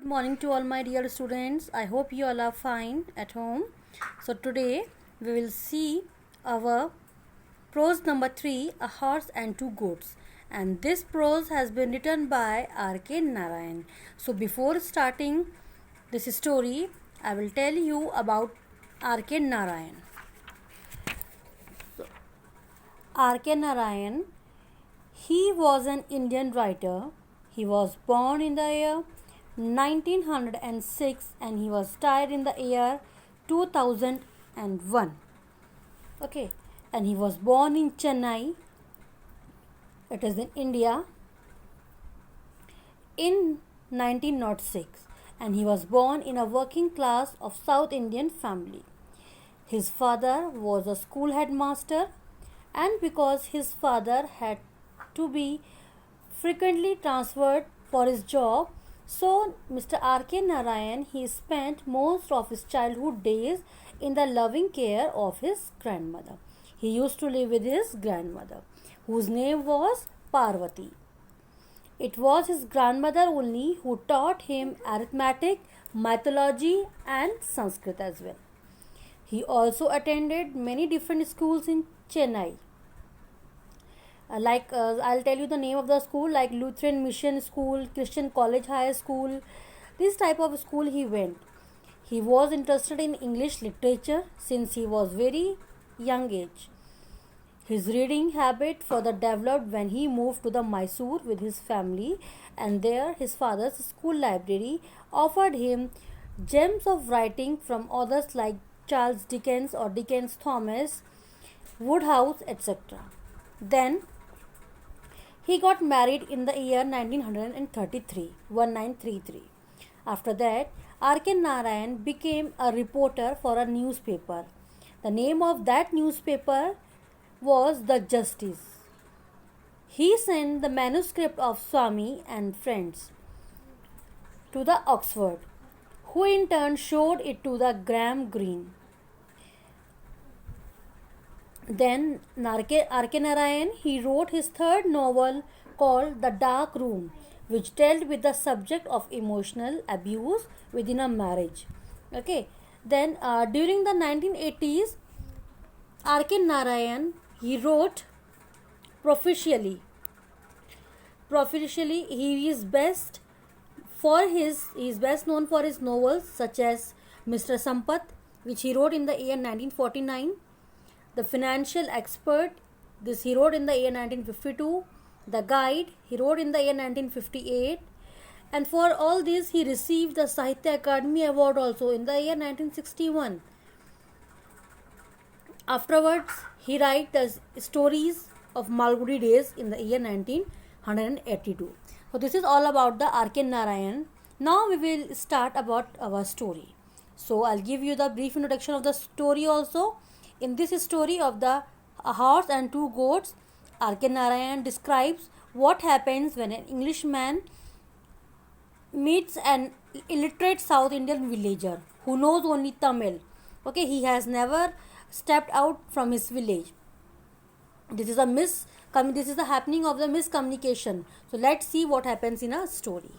Morning to all my dear students. I hope you all are fine at home. So today we will see our prose number 3, A Horse and Two Goats, and this prose has been written by R.K. Narayan. So before starting this story, I will tell you about R.K. Narayan. R.K. Narayan, he was an Indian writer. He was born in the year 1906 and he was died in the year 2001. Okay, and he was born in Chennai, it is in India, in 1906, and he was born in a working class of South Indian family. His father was a school headmaster, and because his father had to be frequently transferred for his job, so Mr. R.K. Narayan, he spent most of his childhood days in the loving care of his grandmother. He used to live with his grandmother, whose name was Parvati. It was his grandmother only who taught him arithmetic, mythology and Sanskrit as well. He also attended many different schools in Chennai. I'll tell you the name of the school, like Lutheran Mission School, Christian College High School. This type of school he went. He was interested in English literature since he was very young age. His reading habit further developed when he moved to the Mysore with his family, and there his father's school library offered him gems of writing from authors like Charles Dickens or Dickens Thomas, Woodhouse, etc. Then he got married in the year 1933. After that, R.K. Narayan became a reporter for a newspaper. The name of that newspaper was The Justice. He sent the manuscript of Swami and Friends to the Oxford, who in turn showed it to the Graham Greene. Then R.K. Narayan, he wrote his third novel called The Dark Room, which dealt with the subject of emotional abuse within a marriage. Okay. Then during the 1980s, R.K. Narayan, he wrote proficiently. He is best known for his novels such as Mr. Sampath, which he wrote in the year 1949. The Financial Expert, this he wrote in the year 1952. The Guide, he wrote in the year 1958. And for all this, he received the Sahitya Akademi Award also in the year 1961. Afterwards, he wrote the stories of Malgudi Days in the year 1982. So this is all about the R.K. Narayan. Now we will start about our story. So I'll give you the brief introduction of the story also. In this story of A Horse and Two Goats, R.K. Narayan describes what happens when an Englishman meets an illiterate South Indian villager who knows only Tamil. Okay, he has never stepped out from his village. This is the happening of the miscommunication. So let's see what happens in a story.